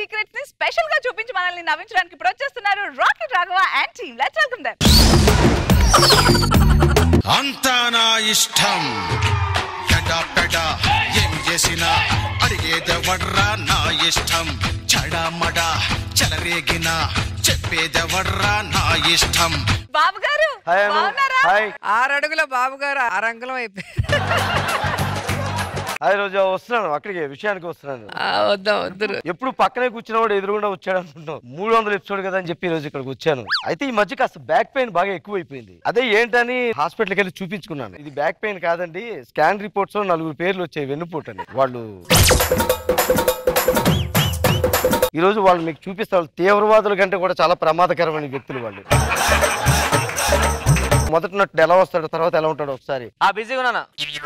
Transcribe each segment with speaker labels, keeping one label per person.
Speaker 1: Secrets ని special గా చూపించి మనల్ని నవ్వించడానికి ఇప్పుడు వచ్చేస్తున్నారు rocket Raghava and team. Let's welcome them.
Speaker 2: అంతా నా ఇష్టం ఎడా పెడా ఏం చేసినా అడిగేదెవడ్రా నా ఇష్టం చడమడా చెలరేగిన చెప్పేదెవడ్రా నా ఇష్టం.
Speaker 1: బాబు గారు బాగున్నారా?
Speaker 3: 6 అడుగుల బాబు గారు 6 అంగుళం అయిపోయారు.
Speaker 4: ఆ రోజు వస్తున్నాను అక్కడికి విషయానికి వస్తున్నాను.
Speaker 3: వద్దాం వద్దు.
Speaker 4: ఎప్పుడు పక్కనే కూర్చున్నవాడు ఎదురుగుండా వచ్చాడు అనుకుంటాం. 300 ఎపిసోడ్ కదా అని చెప్పి ఈ రోజు ఇక్కడికి వచ్చాను. అయితే ఈ మధ్య కాస్త బ్యాక్ పెయిన్ బాగా ఎక్కువైపోయింది. అదే ఏంటని హాస్పిటల్కి వెళ్ళి చూపించుకున్నాను. ఇది బ్యాక్ పెయిన్ కాదండి, స్కాన్ రిపోర్ట్స్ లో 4 పేర్లు వచ్చాయి వెన్నుపోటు అని. వాళ్ళు ఈ రోజు వాళ్ళు మీకు చూపిస్తారు. తీవ్రవాదుల కంటే కూడా చాలా ప్రమాదకరమైన వ్యక్తులు వాళ్ళు. మొదటినట్టు ఎలా వస్తాడో తర్వాత ఎలా ఉంటాడో ఒకసారి.
Speaker 5: బిజీగా ఉన్నానా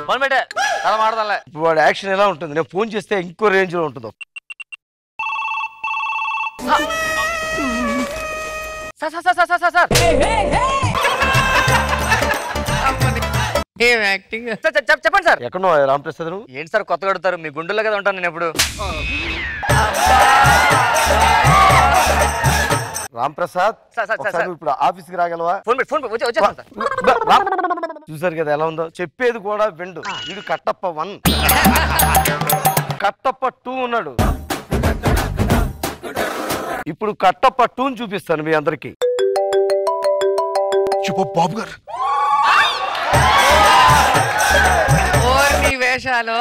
Speaker 5: మొదలుపెట్టే అలా మాడదాంలే.
Speaker 4: ఇప్పుడు వాడు యాక్షన్ ఎలా ఉంటుంది, నేను ఫోన్ చేస్తే ఇంకో రేంజ్ లో ఉంటుందో.
Speaker 5: సార్
Speaker 3: ఏం యాక్టింగ్.
Speaker 5: చెప్పండి సార్.
Speaker 4: ఎక్కడో రామప్రసాద్ నువ్వు
Speaker 5: ఏంటి సార్ కొత్తగా అడుగుతారు? మీ గుండెల్లో కదా ఉంటాను నేను ఎప్పుడు.
Speaker 4: రామప్రసాద్ ఇప్పుడు ఆఫీస్ కి రాగలవా? చూసారు కదా ఎలా ఉందో. చెప్పేది కూడా విండు. వీడు కట్టప్ప 1, కట్టప్ప 2 ఉన్నాడు. ఇప్పుడు కట్టప్ప 2 చూపిస్తాను మీ అందరికి.
Speaker 2: చెప్పు బాబు గారు.
Speaker 3: నీ వేషాలు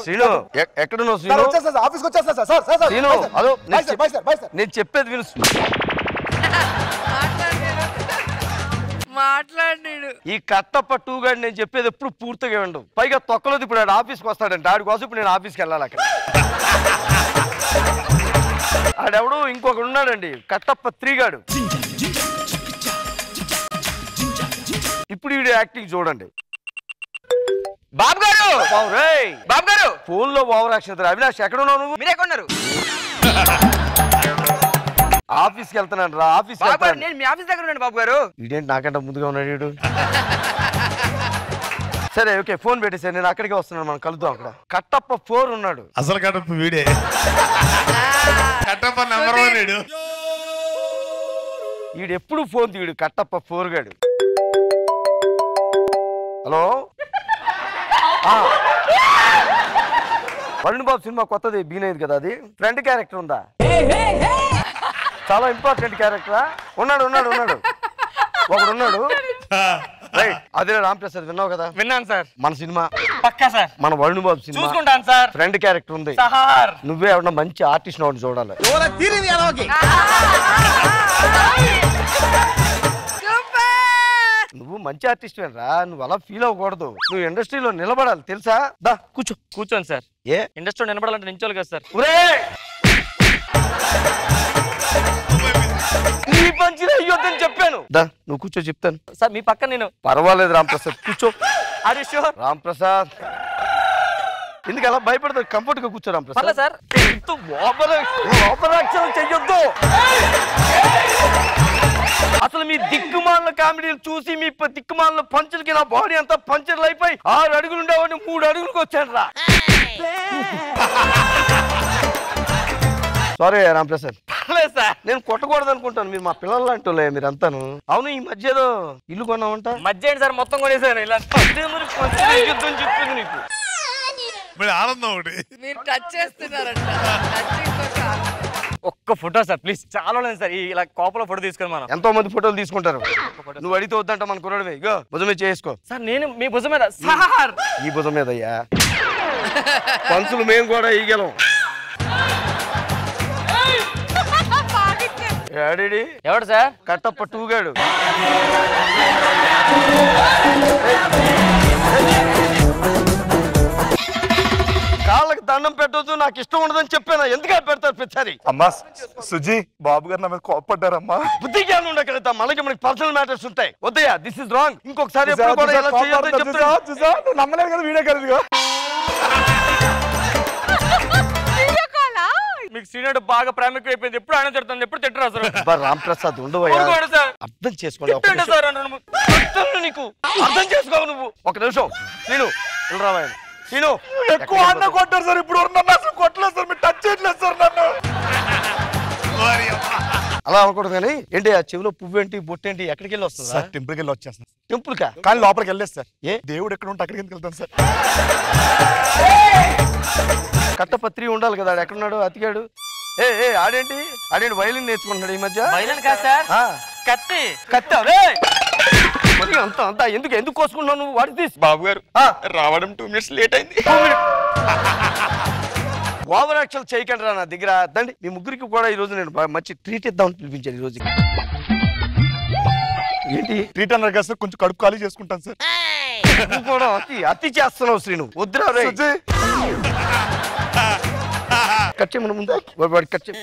Speaker 4: శ్రీను ఎక్కడున్నావు? శ్రీను అదో నేను చెప్పేది విను.
Speaker 3: మాట్లాడినాడు
Speaker 4: ఈ కట్టప్ప 2 గాడు నేను చెప్పేది ఎప్పుడు పూర్తిగా విండు. పైగా తొక్కలేదు. ఇప్పుడు ఆడు ఆఫీస్కి వస్తాడంటే ఆడి కోసం ఇప్పుడు నేను ఆఫీస్కి వెళ్ళాలి. అక్కడ ఆడెవడు ఇంకొకడు ఉన్నాడండి, కట్టప్ప 3 గాడు. ఇప్పుడు వీడు యాక్టింగ్ చూడండి.
Speaker 5: బాబు గారు బాబు గారు
Speaker 4: ఫోన్ లో ఓవర్ యాక్షన్. అవినాష్ ఎక్కడ ఉన్నావు నువ్వు?
Speaker 5: మీరే కొన్నారు.
Speaker 4: ఆఫీస్కి వెళ్తున్నాను రా. ఆఫీస్
Speaker 5: నేను మీ ఆఫీస్ దగ్గర ఉన్నాను బాబు గారు.
Speaker 4: వీడేంటి నాకంటే ముందుగా ఉన్నాడు వీడు. సరే ఓకే ఫోన్ పెట్టేసారు, నేను అక్కడికే వస్తున్నాను, మనం కలుద్దాం అక్కడ. కట్టప్ప 4 ఉన్నాడు.
Speaker 2: అసలు కట్టప్ప వీడే. కట్టప్ప నెంబర్ 1 వీడు.
Speaker 4: వీడు ఎప్పుడు ఫోన్ తీయడు కట్టప్ప 4 గాడు. హలో వరుణ్ బాబు సినిమా కొత్తది బీనైంది కదా, అది ఫ్రెండ్ క్యారెక్టర్ ఉందా? చాలా ఇంపార్టెంట్ క్యారెక్టరా? ఉన్నాడు ఒకడు ఉన్నాడు. అదే రామప్రసాద్ విన్నావు కదా?
Speaker 5: విన్నాను సార్.
Speaker 4: మన సినిమా
Speaker 5: పక్కా సార్.
Speaker 4: మన వరుణ్ బాబు సినిమా
Speaker 5: చూసుకుంటాను సార్.
Speaker 4: ఫ్రెండ్ క్యారెక్టర్ ఉంది. నువ్వే ఎవరన్నా మంచి ఆర్టిస్ట్ నోటి చూడాలి. నువ్వు మంచి ఆర్టిస్ట్ రా, నువ్వు అలా ఫీల్ అవ్వకూడదు. నువ్వు ఇండస్ట్రీలో నిలబడాలి తెలుసా? దా
Speaker 5: కూర్చోండి సార్.
Speaker 4: ఏ
Speaker 5: ఇండస్ట్రీలో నిలబడాలంటే నించోలు కదా సార్.
Speaker 4: నీ పంచిన అయ్యొద్దని చెప్పాను. దా నువ్వు కూర్చో చెప్తాను.
Speaker 5: సార్ మీ పక్కన నేను.
Speaker 4: పర్వాలేదు రామప్రసాద్ కూర్చో.
Speaker 5: Are you sure?
Speaker 4: రామప్రసాద్ ఎందుకు అలా భయపడతావు? కంఫర్ట్ గా కూర్చో రామప్రసాద్.
Speaker 5: సార్
Speaker 4: చెయ్యొద్దు. అసలు మీ దిక్కుమాల కామెడీలు చూసి మీ దిక్కుమాల పంచులకి నా బాడీ అంతా పంచర్లు అయిపోయి 6 అడుగులు ఉండేవాడిని 3 అడుగులకు వచ్చాను రా. సారీ రామప్రసాద్. నేను కొట్టకూడదు అనుకుంటాను, మీరు మా పిల్లలు అంటూలే మీరంతాను. అవును ఈ మధ్య ఏదో ఇల్లు కొన్నామంట.
Speaker 5: మధ్య ఏంటి సార్ మొత్తం కొనేసారు ఇలా
Speaker 4: చెప్పింది నీకు.
Speaker 2: ఆనందం ఒకటి.
Speaker 3: మీరు టచ్ చేస్తున్నారంట.
Speaker 5: ఒక్క ఫోటో సార్ ప్లీజ్. చాలా లేదు సార్ ఇలా కోపలో ఫోటో తీసుకొని మనం.
Speaker 4: ఎంతో మంది ఫోటోలు తీసుకుంటారు. నువ్వు అడిగితే వద్దంట మన కుర్రాడివే. ఇగో భుజం మీద చేసుకో.
Speaker 5: సార్ నేను మీ భుజం మీద. సార్
Speaker 4: ఈ భుజం మీద అయ్యా పంచులు మేము కూడా ఈగలం.
Speaker 5: ఎవడు సార్?
Speaker 4: కట్టప్ప 2 గాడు. కాళ్ళకి దండం పెట్టొద్దు, నాకు ఇష్టం ఉండదని చెప్పాను. ఎందుకు పెడతారు ప్రతిసారి?
Speaker 6: అమ్మా సుజీ బాబు గారు నా మీద కోపడ్డారమ్మా.
Speaker 4: బుద్ధి జ్ఞానం ఉండగలుగుతా. మనకి పర్సనల్ మ్యాటర్స్ ఉంటాయి. వద్దయ్యా దిస్ ఇస్ రాంగ్. ఇంకొకసారి
Speaker 6: నమ్మలేదు కదా వీడియో కదా.
Speaker 5: మీకు సీనియర్ బాగా ప్రాముఖ్యం అయిపోయింది. ఎప్పుడు ఆయన తిడతాను, ఎప్పుడు తిట్టరా సార్?
Speaker 4: రామ్ ప్రసాద్ ఉండవయ్యా,
Speaker 5: సార్
Speaker 4: అర్థం చేసుకోండి.
Speaker 5: సార్
Speaker 4: నీకు అర్థం చేసుకోవు నువ్వు. ఒక నిమిషం నేను రావాయన నేను
Speaker 6: ఎక్కువ అన్న కొట్టారు సార్. ఇప్పుడు నన్ను అసలు కొట్టలేదు సార్, మీరు టచ్ చేయట్లేదు సార్ నన్ను.
Speaker 4: అలా అనకూడదు కానీ ఏంటి ఆ చెవిలో పువ్వు ఏంటి బొట్టు ఏంటి ఎక్కడికి వెళ్ళి వస్తుంది
Speaker 6: సార్ టెంపుల్కి వెళ్ళి వచ్చేస్తాను.
Speaker 4: టెంపుల్ కా
Speaker 6: కానీ లోపలికి వెళ్ళలేదు సార్.
Speaker 4: ఏ
Speaker 6: దేవుడు ఎక్కడ ఉంటే అక్కడికి ఎందుకు వెళ్తాను సార్?
Speaker 4: కట్టపత్రి ఉండాలి కదా, ఎక్కడున్నాడు అతికాడు. ఆడేంటి వైలిన్ నేర్చుకుంటున్నాడు ఈ మధ్య.
Speaker 5: వైలెన్ కాదు సార్, కత్తి.
Speaker 4: కత్తి మరి అంత ఎందుకు కోసుకున్నావు నువ్వు? వాడి తీసి
Speaker 5: బాబు గారు రావడం 2 minutes లేట్ అయింది.
Speaker 4: ఓవర్ యాక్షన్ చేయకండి రా నా దగ్గర. దండి మీ ముగ్గురికి కూడా ఈ రోజు నేను మంచి ట్రీట్ ఇద్దామని పిలిపించాను ఈ రోజు. ఏంటి
Speaker 6: ట్రీట్ అన్నారు కదా సార్, కొంచెం కడుపు ఖాళీ చేసుకుంటాను సార్.
Speaker 4: నువ్వు కూడా అతి చేస్తున్నావు శ్రీను. వద్దురా రే. కట్ చేయమని ముందు వాడి కట్ చేయ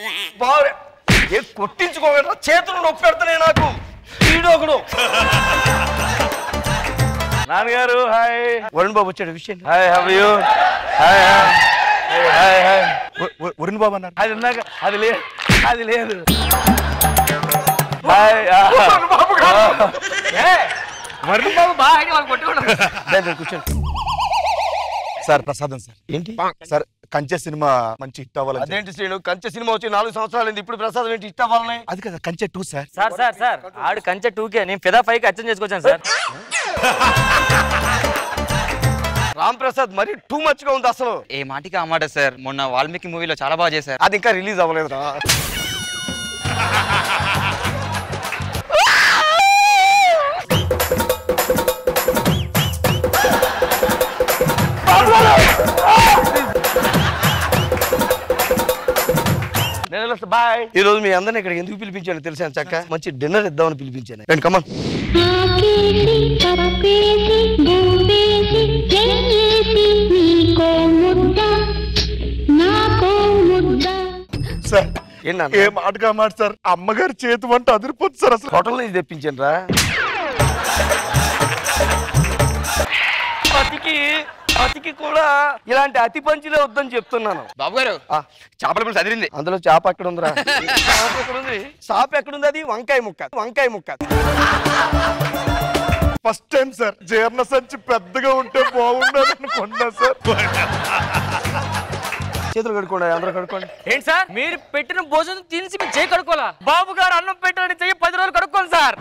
Speaker 4: కొట్టించుకోగలరా? చేతులు నొప్పి పెడతానే నాకు. ఒకడు నాన్నగారు హాయ్. వరుణ్ బాబు వచ్చాడు విషయం. Hi how are you? Hi hi hi.
Speaker 6: Varun Babu అన్నారు.
Speaker 4: అది ఉన్నాక అది లేదు. హాయ్
Speaker 5: వరుణ్ బాబు బాగా ఆడి వాళ్ళు కొట్టుకున్నాడు.
Speaker 4: కూర్చోండి
Speaker 6: సార్ ప్రసాదం సార్.
Speaker 4: ఏంటి
Speaker 6: సార్ కంచె సినిమా మంచి హిట్ అవ్వాలని.
Speaker 4: అదేంటి శ్రీను కంచె సినిమా వచ్చి 4 సంవత్సరాలు అయింది, ఇప్పుడు ప్రసాదం ఏంటి హిట్ అవ్వాలని?
Speaker 6: అది కదా కంచె 2 సార్.
Speaker 5: సార్ ఆడు కంచె 2కే, నేను ఫిదా 5కి అచ్చం చేసుకొచ్చాను సార్.
Speaker 4: రామ్ ప్రసాద్ మరి టూ మచ్ గా ఉంది అసలు.
Speaker 7: ఏ మాటికి ఆ మాట సార్. మొన్న వాల్మీకి మూవీలో చాలా బాగా చేశారు.
Speaker 4: అది ఇంకా రిలీజ్ అవ్వలేదురా. బాయ్. ఈ రోజు మీ అందరిని ఇక్కడ ఎందుకు పిలిపించాను తెలుసా? చక్క మంచి డిన్నర్ ఇద్దామని పిలిపించాను. రండి కమన్.
Speaker 6: సార్ ఏ మాటగా మాట సార్, అమ్మగారి చేతి వంట అదిరిపోతుంది సార్. అసలు
Speaker 4: హోటల్ నుంచి తెప్పించాను రా. అతికి కూడా ఇలాంటి అతి పంచిలే వద్దని చెప్తున్నాను.
Speaker 7: బాబు గారు చేపల పులుసు అదిరింది.
Speaker 4: అందులో చేప ఎక్కడ ఉందిరా? చేప ఎక్కడుంది? అది వంకాయ ముక్క.
Speaker 6: ఫస్ట్ టైం సార్ జీర్ణ సంచి పెద్దగా ఉంటే బాగుండదు అనుకున్నా సార్.
Speaker 4: చేతులు కడుక్కోండి, అందరూ కడుక్కోండి.
Speaker 5: ఏంటి సార్ మీరు పెట్టిన భోజనం తినిసి మీరు చేయి కడుక్కోవాలా? బాబు గారు అన్నం పెట్టాలని చెయ్యి 10 రోజులు కడుక్కోవాలి సార్.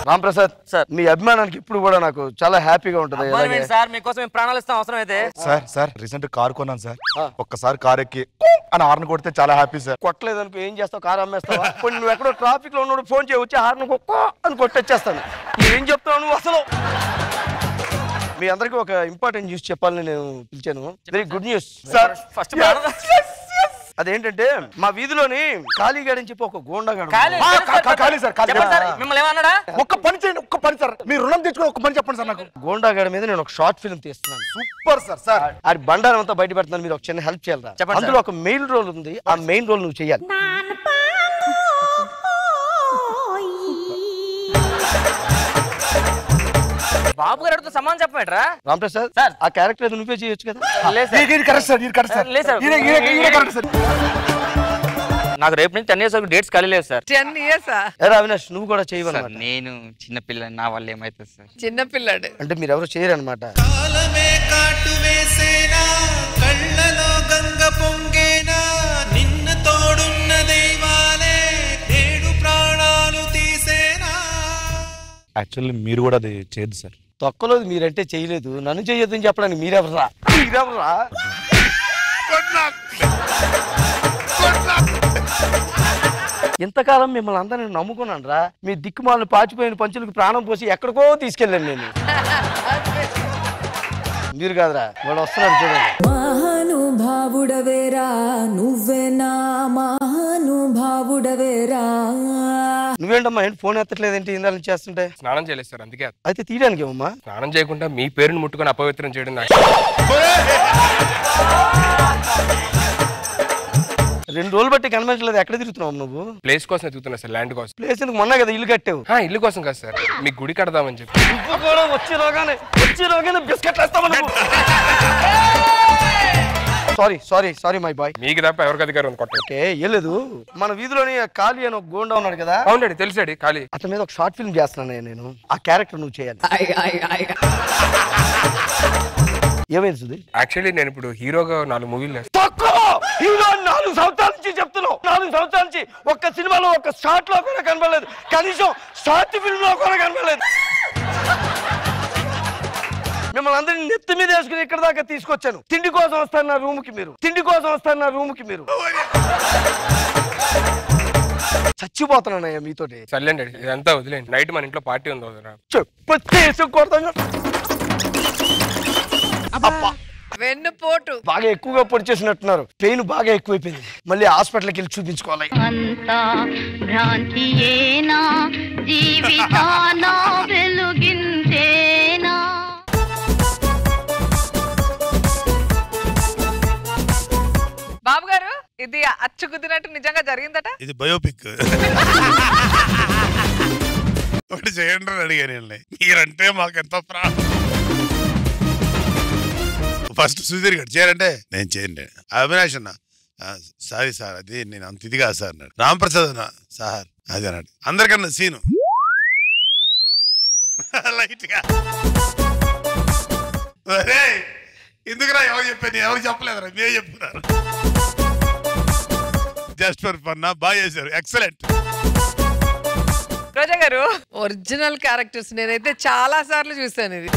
Speaker 4: రామ్ ప్రసాద్ సార్ మీ అభిమానానికి ఇప్పుడు కూడా నాకు చాలా హ్యాపీగా ఉంటుంది.
Speaker 5: సార్ మీకోసం మేము ప్రాణాలు ఇస్తాం అవసరం అయితే.
Speaker 6: సార్ రీసెంట్ కార్ కొన్నాను సార్. ఒక్కసారి కార్ ఎక్కి అని హార్న్ కొడితే చాలా హ్యాపీ సార్.
Speaker 4: కొట్టలేదు అనుకో ఏం చేస్తావు? కారు అమ్మేస్తావా? కొన్ని నువ్వు ఎక్కడో ట్రాఫిక్ లో ఉన్నాడు ఫోన్ చేయి, వచ్చి హార్న్ కొక్కో అని కొట్టొచ్చేస్తాను. ఏం చెప్తావు నువ్వు అసలు? మీ అందరికి ఒక ఇంపార్టెంట్ న్యూస్ చెప్పాలని నేను పిలిచాను. Very good news
Speaker 6: sir.
Speaker 5: First
Speaker 4: అదేంటంటే మా వీధిలోని ఖాళీగాడని చెప్పి ఒక గోండాగాడు.
Speaker 5: మిమ్మల్ని ఏమన్నాడా?
Speaker 6: ఒక్క పని చేయండి, ఒక్క పని సార్. మీరు రుణం తెచ్చుకుని ఒక్క పని చెప్పండి సార్ నాకు.
Speaker 4: గోండాగాడి మీద నేను ఒక షార్ట్ ఫిల్మ్ తీస్తున్నాను.
Speaker 6: Super sir.
Speaker 4: అది బండారం అంతా బయట పెడుతున్నాను, మీరు ఒక చిన్న హెల్ప్ చేయాలి. అందులో ఒక మెయిన్ రోల్ ఉంది, ఆ మెయిన్ రోల్ నువ్వు చేయాలి.
Speaker 5: బాబు గారితో సమానం చెప్పమేట్రా?
Speaker 4: రామ్ ప్రసాద్ సార్ ఆ క్యారెక్టర్ నువ్వే చేయొచ్చు కదా.
Speaker 5: నాకు రేపు నుంచి 10 years వరకు డేట్స్ ఖాళీ లేదు సార్.
Speaker 3: 10 years
Speaker 4: అవినాష్ నువ్వు కూడా చేయవన్నమాట.
Speaker 7: నేను చిన్నపిల్ల, నా వల్ల ఏమైతుంది సార్?
Speaker 3: చిన్నపిల్లాడు
Speaker 4: అంటే మీరు ఎవరు చేయరనమాట.
Speaker 6: యాక్చువల్లీ మీరు కూడా అది చేయదు సార్.
Speaker 4: తొక్కలేదు మీరంటే చేయలేదు, నన్ను చేయొద్దని చెప్పడానికి మీరెవరా? ఇంతకాలం మిమ్మల్ని అందరిని నమ్ముకున్నాను రా. మీ దిక్కుమాలను పాచిపోయిన పంచులకు ప్రాణం పోసి ఎక్కడికో తీసుకెళ్ళాను నేను. మీరు కాదురా, వాడు వస్తున్నాడు చూడండి.
Speaker 8: మహానుభావుడవేరా నువ్వే నా మహానుభావుడవేరా.
Speaker 4: నువ్వేంటమ్మా ఏంటి ఫోన్ ఎత్తట్లేదేంటి? ఇందాల నుంచి చేస్తుంటే.
Speaker 9: స్నానం చేయలేదు సార్, అందుకే.
Speaker 4: అయితే తీయడానికి ఏమమ్మా?
Speaker 9: స్నానం చేయకుండా మీ పేరుని ముట్టుకొని అపవిత్రం చేయడం నాకు.
Speaker 4: 2 రోజులు బట్టి కనిపించలేదు. ఎక్కడ తిరుగుతున్నావు నువ్వు?
Speaker 9: ప్లేస్ కోసం ఎదుగుతున్నా సార్, ల్యాండ్ కోసం.
Speaker 4: ప్లేస్ ఎందుకు? మొన్న కదా ఇల్లు కట్టావు.
Speaker 9: ఇల్లు కోసం కాదు సార్, మీకు గుడి కడదామని చెప్పి.
Speaker 4: నువ్వు కూడా వచ్చేలోగానే బిస్కెట్లు వేస్తామని. Sorry my boy.
Speaker 9: మీకు తప్ప ఎవరికి అధికారం ఉంది కొట్ట?
Speaker 4: ఓకే ఏం లేదు, మన వీధిలోని ఖాళీ అని ఒక గోండా ఉన్నాడు కదా.
Speaker 9: అవునండి తెలుసండి ఖాళీ. అతని
Speaker 4: మీద ఒక షార్ట్ ఫిల్మ్ చేస్తున్నాను నేను. ఆ క్యారెక్టర్ నువ్వు చేయాలి. ఏమైంది సుధీర్?
Speaker 9: యాక్చువల్లీ నేను ఇప్పుడు హీరోగా 4 మూవీలు చేస్తాను.
Speaker 4: హీరో 4 సంవత్సరాల నుంచి చెప్తున్నావు. 4 సంవత్సరాల నుంచి ఒక్క సినిమాలో ఒక్క షార్ట్ లో కూడా కనబడలేదు. కనీసం షార్ట్ ఫిల్మ్ లో కూడా కనబడలేదు. మిమ్మల్ని అందరినీ నెత్తి మీద వేసుకుని ఇక్కడ దాకా తీసుకొచ్చాను. తిండి కోసం వస్తాను నా రూమ్ కి మీరు. చచ్చిపోతున్నానయ్యా మీతోటి.
Speaker 9: సర్లేండి ఇదంతా వదిలేండి. నైట్ మన ఇంట్లో పార్టీ ఉంది వదిలేరా.
Speaker 3: వెన్నుపోటు
Speaker 4: బాగా ఎక్కువగా పొడి చేసినట్టున్నారు. పెయిన్ బాగా ఎక్కువైపోయింది. మళ్ళీ హాస్పిటల్కి వెళ్ళి చూపించుకోవాలి.
Speaker 8: అంతా భ్రాంతియేనా జీవితాన వెలుగించేనా.
Speaker 1: బాబు గారు ఇది అచ్చుకుద్దినట్టు నిజంగా జరిగిందట?
Speaker 2: ఇది బయోపిక్. ఒకటి చేయండి అని అడిగాను. మీరంటే మాకెంతో ప్రాణం. ఫస్ట్ సుధీర్ గారు చేయాలంటే నేను చేయండి. అవినాష్ అన్న సారీ సార్ అది నేను అంత ఇది కాదు సార్ అన్నాడు. రాంప్రసాద్ అన్న సార్ అది అన్నాడు. అందరికన్నా సీను లైట్ గా ఎందుకురా ఎవరు చెప్పాను? ఎవరు చెప్పలేదురా, మీరే చెప్తున్నారు. జస్ట్ ఫర్ ఫన్ బాగా చేశారు. ఎక్సలెంట్.
Speaker 1: రోజా గారు
Speaker 3: ఒరిజినల్ క్యారెక్టర్స్ నేనైతే చాలా సార్లు చూసాను. ఇది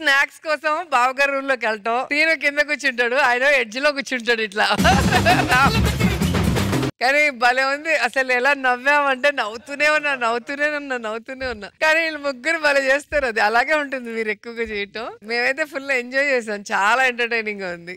Speaker 3: స్నాక్స్ కోసం బావగారు రూమ్ లోకి వెళ్ళటం, తీరు కింద కూర్చుంటాడు, ఆయన ఎడ్జ్ లో కూర్చుంటాడు ఇట్లా. కానీ భలే ఉంది అసలు. ఎలా నవ్వామంటే నవ్వుతూనే ఉన్నా. కానీ వీళ్ళు ముగ్గురు భలే చేస్తారు. అది అలాగే ఉంటుంది మీరు ఎక్కువగా చేయటం. మేమైతే ఫుల్ ఎంజాయ్ చేసాం. చాలా ఎంటర్టైనింగ్ గా ఉంది.